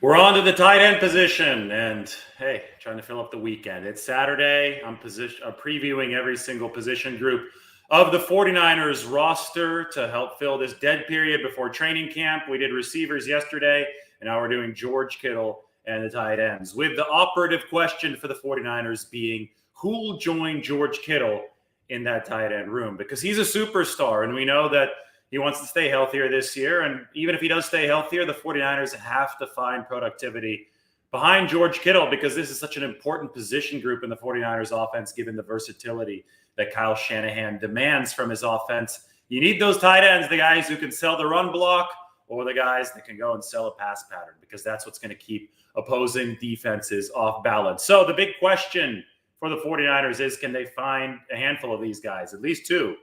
We're on to the tight end position, and hey, trying to fill up the weekend. It's Saturday. I'm previewing every single position group of the 49ers roster to help fill this dead period before training camp. We did receivers yesterday, and now we're doing George Kittle and the tight ends, with the operative question for the 49ers being who will join George Kittle in that tight end room, because he's a superstar, and we know that he wants to stay healthier this year. And even if he does stay healthier, the 49ers have to find productivity behind George Kittle, because this is such an important position group in the 49ers offense, given the versatility that Kyle Shanahan demands from his offense. You need those tight ends, the guys who can sell the run block or the guys that can go and sell a pass pattern, because that's what's going to keep opposing defenses off balance. So the big question for the 49ers is, can they find a handful of these guys, at least two?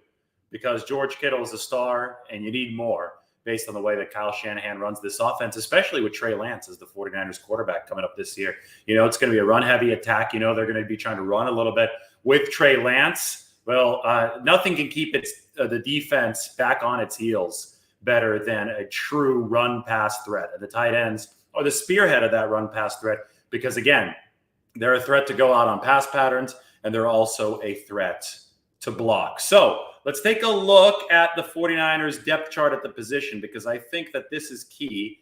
Because George Kittle is a star, and you need more based on the way that Kyle Shanahan runs this offense, especially with Trey Lance as the 49ers quarterback coming up this year. You know, it's going to be a run-heavy attack. You know, they're going to be trying to run a little bit with Trey Lance. Well, nothing can keep the defense back on its heels better than a true run-pass threat. And the tight ends are the spearhead of that run-pass threat because, again, they're a threat to go out on pass patterns, and they're also a threat to block. So let's take a look at the 49ers depth chart at the position, because I think that this is key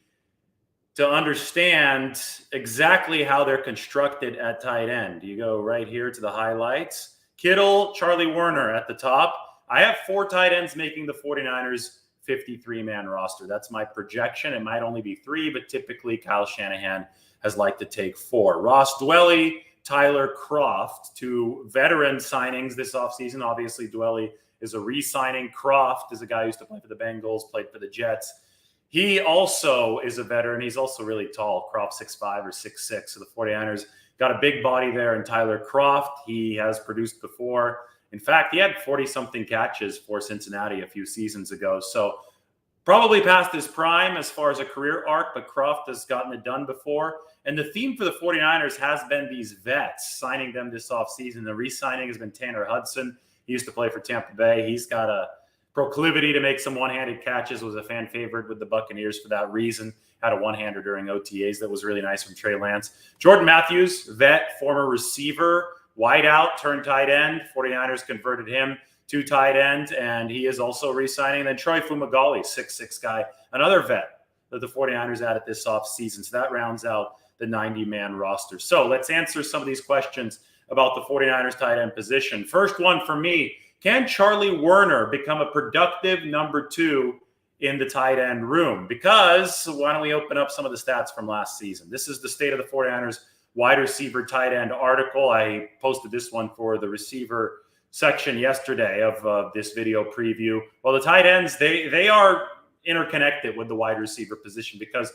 to understand exactly how they're constructed at tight end. You go right here to the highlights. Kittle, Charlie Werner at the top. I have 4 tight ends making the 49ers 53-man roster. That's my projection. It might only be 3, but typically Kyle Shanahan has liked to take 4. Ross Dwelley, Tyler Kroft, 2 veteran signings this offseason. Obviously, Dwelley is a re-signing. Kroft is a guy who used to play for the Bengals, played for the Jets. He also is a veteran. He's also really tall. Kroft 6'5" or 6'6". So the 49ers got a big body there in Tyler Kroft. He has produced before. In fact, he had 40-something catches for Cincinnati a few seasons ago. So probably past his prime as far as a career arc, but Kroft has gotten it done before. And the theme for the 49ers has been these vets, signing them this offseason. The re-signing has been Tanner Hudson. He used to play for Tampa Bay. He's got a proclivity to make some one-handed catches, was a fan favorite with the Buccaneers for that reason. Had a one-hander during OTAs that was really nice from Trey Lance. Jordan Matthews, vet, former receiver, wideout, turned tight end. 49ers converted him to tight end, and he is also re-signing. And then Troy Fumagalli, 6'6" guy, another vet that the 49ers added this offseason. So that rounds out the 90-man roster. So let's answer some of these questions about the 49ers tight end position. First one for me, can Charlie Werner become a productive number 2 in the tight end room? Because why don't we open up some of the stats from last season? This is the State of the 49ers wide receiver tight end article. I posted this one for the receiver section yesterday of this video preview. Well, the tight ends, they are interconnected with the wide receiver position, because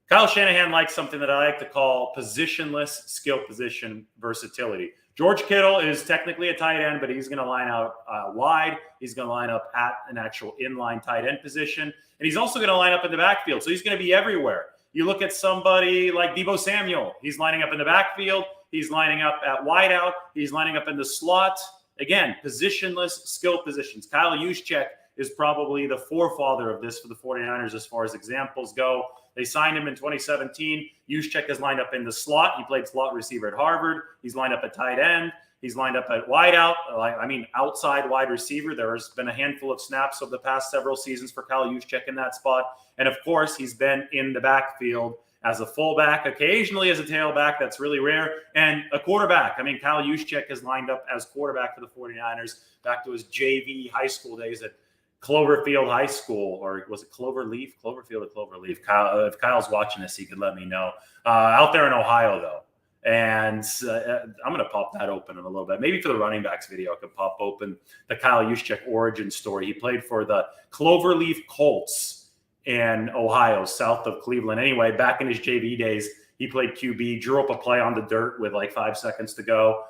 Kyle Shanahan likes something that I like to call positionless skill position versatility. George Kittle is technically a tight end, but he's going to line out wide. He's going to line up at an actual inline tight end position. And he's also going to line up in the backfield. So he's going to be everywhere. You look at somebody like Deebo Samuel. He's lining up in the backfield. He's lining up at wideout. He's lining up in the slot. Again, positionless skill positions. Kyle Juszczyk is probably the forefather of this for the 49ers as far as examples go. They signed him in 2017. Juszczyk is lined up in the slot. He played slot receiver at Harvard. He's lined up at tight end. He's lined up at wideout. Outside wide receiver. There's been a handful of snaps over the past several seasons for Kyle Juszczyk in that spot. And of course, he's been in the backfield as a fullback, occasionally as a tailback. That's really rare. And a quarterback. Kyle Juszczyk is lined up as quarterback for the 49ers back to his JV high school days at Cloverfield High School, or was it Cloverleaf? Cloverfield or Cloverleaf? Kyle, if Kyle's watching this, he could let me know. Out there in Ohio, though. And I'm going to pop that open in a little bit. Maybe for the running backs video, I could pop open the Kyle Juszczyk origin story. He played for the Cloverleaf Colts in Ohio, south of Cleveland. Anyway, back in his JV days, he played QB, drew up a play on the dirt with like 5 seconds to go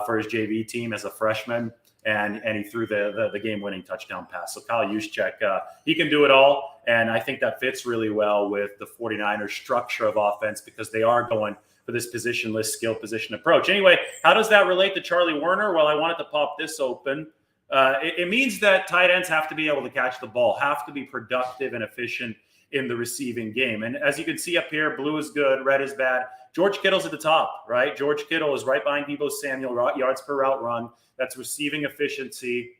for his JV team as a freshman. And he threw the game-winning touchdown pass. So Kyle Juszczyk, he can do it all. And I think that fits really well with the 49ers structure of offense, because they are going for this positionless skill position approach. Anyway, how does that relate to Charlie Werner? Well, I wanted to pop this open. It means that tight ends have to be able to catch the ball, have to be productive and efficient in the receiving game. And as you can see up here, blue is good, red is bad. George Kittle's at the top, right? George Kittle is right behind Deebo Samuel, yards per route run. That's receiving efficiency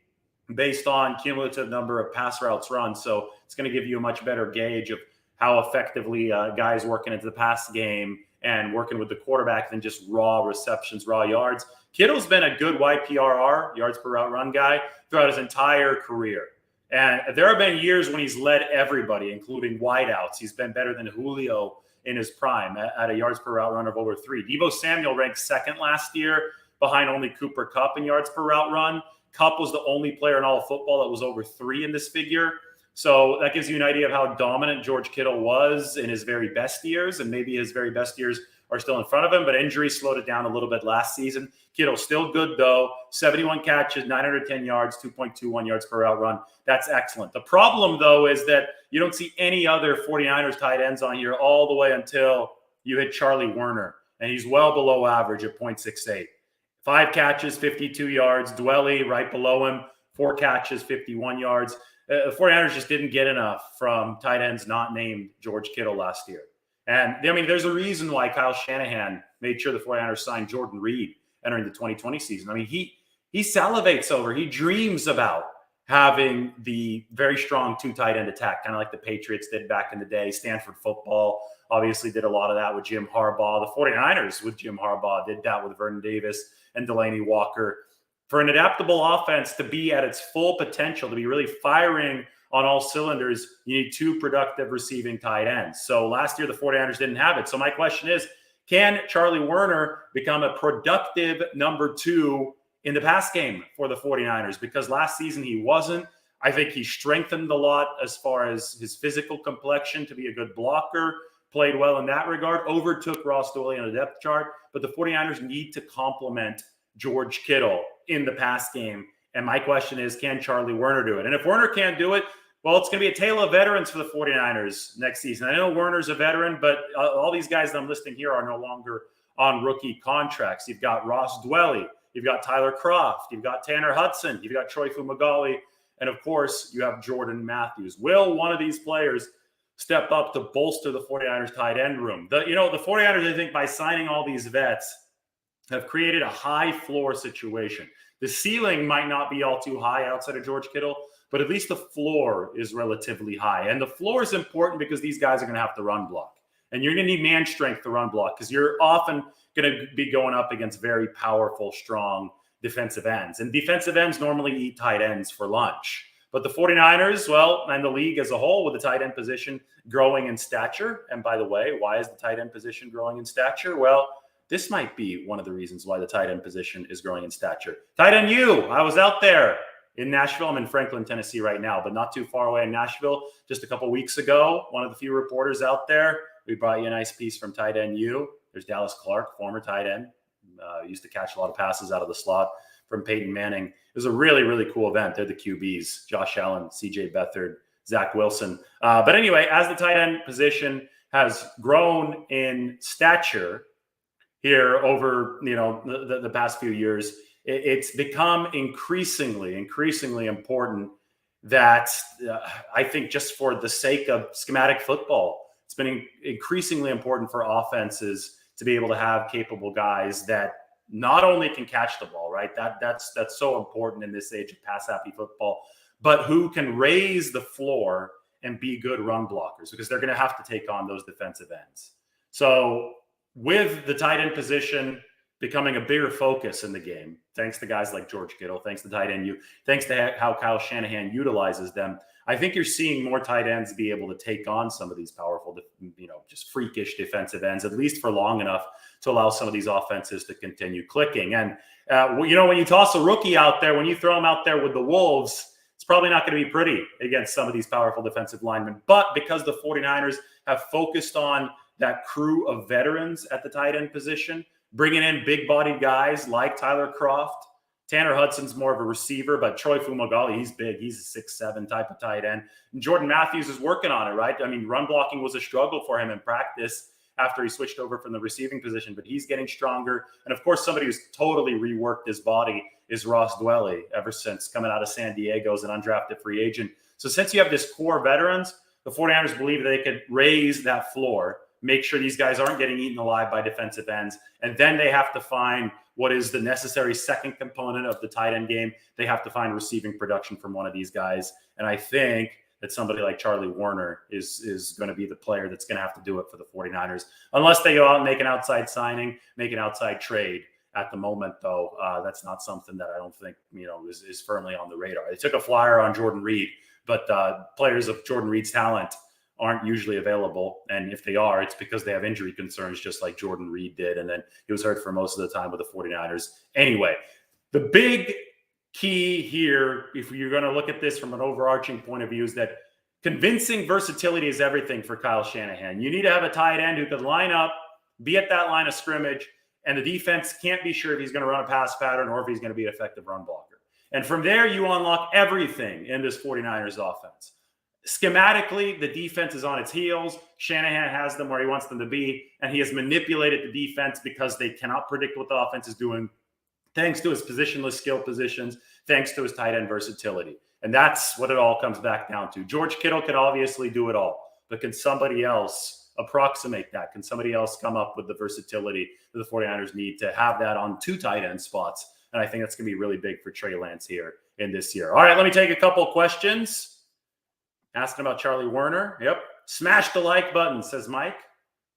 based on cumulative number of pass routes run. So it's going to give you a much better gauge of how effectively guys working into the pass game and working with the quarterback than just raw receptions, raw yards. Kittle's been a good YPRR, yards per route run guy, throughout his entire career. And there have been years when he's led everybody, including wideouts. He's been better than Julio in his prime at a yards per route run of over 3. Deebo Samuel ranked second last year behind only Cooper Kupp in yards per route run. Kupp was the only player in all of football that was over 3 in this figure. So that gives you an idea of how dominant George Kittle was in his very best years, and maybe his very best years are still in front of him, but injuries slowed it down a little bit last season. Kittle still good, though. 71 catches, 910 yards, 2.21 yards per route run. That's excellent. The problem, though, is that you don't see any other 49ers tight ends on here all the way until you hit Charlie Werner, and he's well below average at 0.68. 5 catches, 52 yards. Dwelly right below him, 4 catches, 51 yards. The 49ers just didn't get enough from tight ends not named George Kittle last year. And, I mean, there's a reason why Kyle Shanahan made sure the 49ers signed Jordan Reed entering the 2020 season. I mean, he salivates over, he dreams about having the very strong 2 tight end attack, kind of like the Patriots did back in the day. Stanford football obviously did a lot of that with Jim Harbaugh. The 49ers with Jim Harbaugh did that with Vernon Davis and Delaney Walker. For an adaptable offense to be at its full potential, to be really firing on all cylinders, you need 2 productive receiving tight ends. So last year, the 49ers didn't have it. So my question is, can Charlie Werner become a productive number 2 in the pass game for the 49ers? Because last season he wasn't. I think he strengthened a lot as far as his physical complexion to be a good blocker, played well in that regard, overtook Ross Dwelly on the depth chart. But the 49ers need to complement George Kittle in the pass game. And my question is, can Charlie Werner do it? And if Werner can't do it, well, it's going to be a tale of veterans for the 49ers next season. I know Werner's a veteran, but all these guys that I'm listing here are no longer on rookie contracts. You've got Ross Dwelly, you've got Tyler Kroft, you've got Tanner Hudson, you've got Troy Fumagalli, and of course, you have Jordan Matthews. Will one of these players step up to bolster the 49ers tight end room? The 49ers, I think, by signing all these vets, have created a high floor situation. The ceiling might not be all too high outside of George Kittle, but at least the floor is relatively high. And the floor is important because these guys are going to have to run block. And you're going to need man strength to run block because you're often going to be going up against very powerful, strong defensive ends. And defensive ends normally eat tight ends for lunch. But the 49ers, well, and the league as a whole with the tight end position growing in stature. And by the way, why is the tight end position growing in stature? Well, this might be one of the reasons why the tight end position is growing in stature. Tight end U, I was out there in Nashville. I'm in Franklin, Tennessee right now, but not too far away in Nashville. Just a couple weeks ago, one of the few reporters out there, we brought you a nice piece from tight end U. There's Dallas Clark, former tight end. Used to catch a lot of passes out of the slot from Peyton Manning. It was a really, really cool event. They're the QBs, Josh Allen, CJ Beathard, Zach Wilson. But anyway, as the tight end position has grown in stature here over the past few years, it's become increasingly important that I think just for the sake of schematic football, it's been increasingly important for offenses to be able to have capable guys that not only can catch the ball, right? That's so important in this age of pass-happy football, but who can raise the floor and be good run blockers because they're going to have to take on those defensive ends. So with the tight end position becoming a bigger focus in the game, thanks to guys like George Kittle, thanks to tight end U, thanks to how Kyle Shanahan utilizes them, I think you're seeing more tight ends be able to take on some of these powerful, just freakish defensive ends, at least for long enough to allow some of these offenses to continue clicking. And, when you toss a rookie out there, when you throw him out there with the Wolves, it's probably not going to be pretty against some of these powerful defensive linemen. But because the 49ers have focused on that crew of veterans at the tight end position, bringing in big-bodied guys like Tyler Kroft. Tanner Hudson's more of a receiver, but Troy Fumagalli, he's big. He's a 6'7" type of tight end. And Jordan Matthews is working on it, right? I mean, run blocking was a struggle for him in practice after he switched over from the receiving position, but he's getting stronger. And, of course, somebody who's totally reworked his body is Ross Dwelly ever since coming out of San Diego as an undrafted free agent. So since you have this core veterans, The 49ers believe that they could raise that floor, make sure these guys aren't getting eaten alive by defensive ends, and then they have to find what is the necessary second component of the tight end game. They have to find receiving production from one of these guys. And I think that somebody like Charlie Warner is going to be the player that's going to have to do it for the 49ers, unless they go out and make an outside signing, make an outside trade. At the moment, though, that's not something that I don't think, is firmly on the radar. They took a flyer on Jordan Reed, but players of Jordan Reed's talent aren't usually available. And if they are, it's because they have injury concerns, just like Jordan Reed did. And then he was hurt for most of the time with the 49ers. Anyway, the big key here, if you're going to look at this from an overarching point of view, is that convincing versatility is everything for Kyle Shanahan. You need to have a tight end who could line up, be at that line of scrimmage, and the defense can't be sure if he's going to run a pass pattern or if he's going to be an effective run blocker. And from there, you unlock everything in this 49ers offense. Schematically, the defense is on its heels. Shanahan has them where he wants them to be, and he has manipulated the defense because they cannot predict what the offense is doing, thanks to his positionless skill positions, thanks to his tight end versatility. And that's what it all comes back down to. George Kittle can obviously do it all, but can somebody else approximate that? Can somebody else come up with the versatility that the 49ers need to have that on two tight end spots? And I think that's going to be really big for Trey Lance here in this year. All right, let me take a couple of questions. Asking about Charlie Warner. Yep. Smash the like button, says Mike.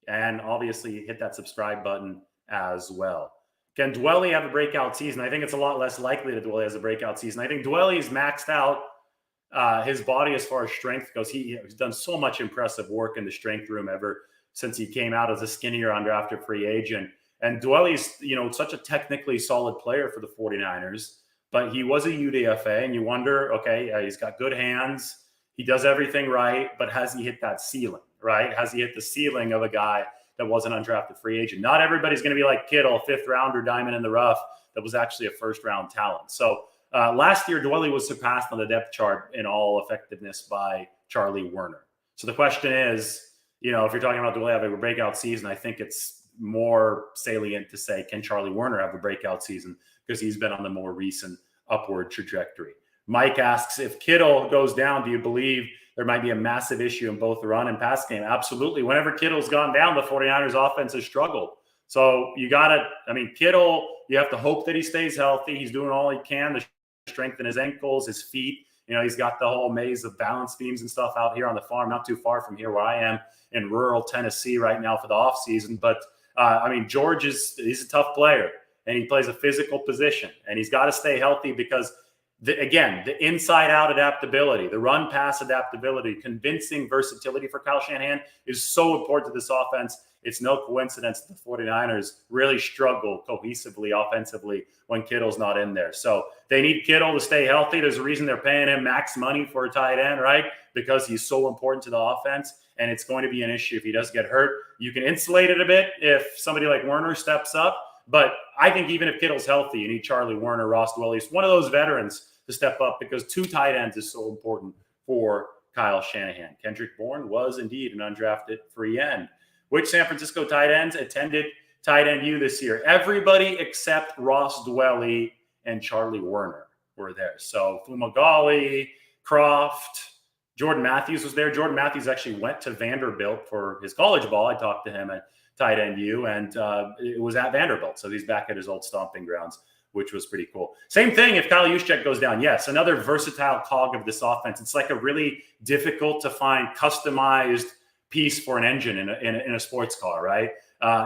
And obviously hit that subscribe button as well. Can Dwelley have a breakout season? I think it's a lot less likely that Dwelley has a breakout season. I think Dwelley's maxed out his body as far as strength goes. He's done so much impressive work in the strength room ever since he came out as a skinnier undrafted free agent. And Dwelley's, such a technically solid player for the 49ers, but he was a UDFA, and you wonder, okay, he's got good hands. He does everything right, but has he hit that ceiling, right? Has he hit the ceiling of a guy that was an undrafted free agent? Not everybody's going to be like Kittle, fifth rounder, diamond in the rough, that was actually a first round talent. So last year, Dwelley was surpassed on the depth chart in all effectiveness by Charlie Warner. So the question is, if you're talking about Dwelley having a breakout season, I think it's more salient to say, can Charlie Warner have a breakout season? Because he's been on the more recent upward trajectory. Mike asks, if Kittle goes down, do you believe there might be a massive issue in both the run and pass game? Absolutely. Whenever Kittle's gone down, the 49ers offense has struggled. So Kittle, you have to hope that he stays healthy. He's doing all he can to strengthen his ankles, his feet. He's got the whole maze of balance beams and stuff out here on the farm, not too far from here where I am in rural Tennessee right now for the offseason. But, George he's a tough player, and he plays a physical position, and he's got to stay healthy because the inside-out adaptability, the run-pass adaptability, convincing versatility for Kyle Shanahan is so important to this offense. It's no coincidence that the 49ers really struggle cohesively offensively when Kittle's not in there. So they need Kittle to stay healthy. There's a reason they're paying him max money for a tight end, right? Because he's so important to the offense, and it's going to be an issue if he does get hurt. You can insulate it a bit if somebody like Warner steps up, but I think even if Kittle's healthy, you need Charlie Warner, Ross Dwelley, one of those veterans to step up, because two tight ends is so important for Kyle Shanahan. Kendrick Bourne was indeed an undrafted free end. Which San Francisco tight ends attended Tight End U this year? Everybody except Ross Dwelley and Charlie Warner were there. So Fumagalli, Croft, Jordan Matthews was there. Jordan Matthews actually went to Vanderbilt for his college ball. I talked to him at Tight End U, and it was at Vanderbilt. So he's back at his old stomping grounds, which was pretty cool. Same thing if Kyle Juszczyk goes down. Yes, another versatile cog of this offense. It's like a really difficult to find customized piece for an engine in a sports car, right?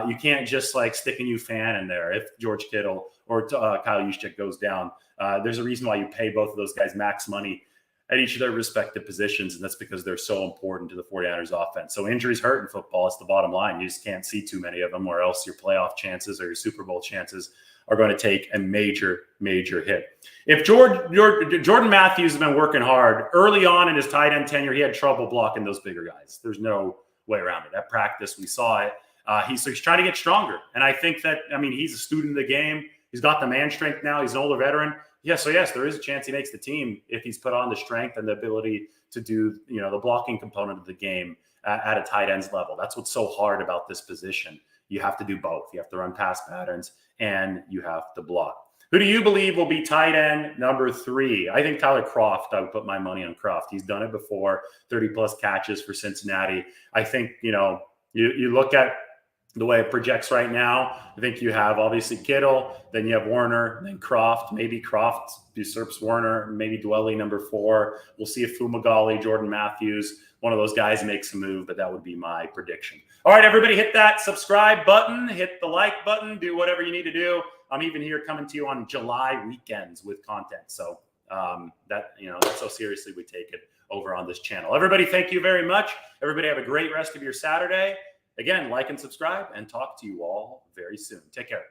You can't just stick a new fan in there if George Kittle or Kyle Juszczyk goes down. There's a reason why you pay both of those guys max money at each of their respective positions, and that's because they're so important to the 49ers offense. So injuries hurt in football. It's the bottom line. You just can't see too many of them, or else your playoff chances or your Super Bowl chances are going to take a major, major hit. If Jordan Matthews has been working hard early on in his tight end tenure, he had trouble blocking those bigger guys. There's no way around it. At practice, we saw it. He's trying to get stronger. And I think that, he's a student of the game. He's got the man strength now. He's an older veteran. Yes, there is a chance he makes the team if he's put on the strength and the ability to do, the blocking component of the game at a tight end's level. That's what's so hard about this position. You have to do both. You have to run pass patterns and you have to block. Who do you believe will be tight end number 3? I think Tyler Kroft. I would put my money on Kroft. He's done it before, 30-plus catches for Cincinnati. I think, you look at the way it projects right now. I think you have obviously Kittle, then you have Warner, then Kroft. Maybe Kroft usurps Warner, maybe Dwelly number 4. We'll see if Fumagalli, Jordan Matthews, one of those guys makes a move, but that would be my prediction. All right, everybody, hit that subscribe button, hit the like button, do whatever you need to do. I'm even here coming to you on July weekends with content. So that's how seriously we take it over on this channel. Everybody, thank you very much. Everybody have a great rest of your Saturday. Again, like and subscribe, and talk to you all very soon. Take care.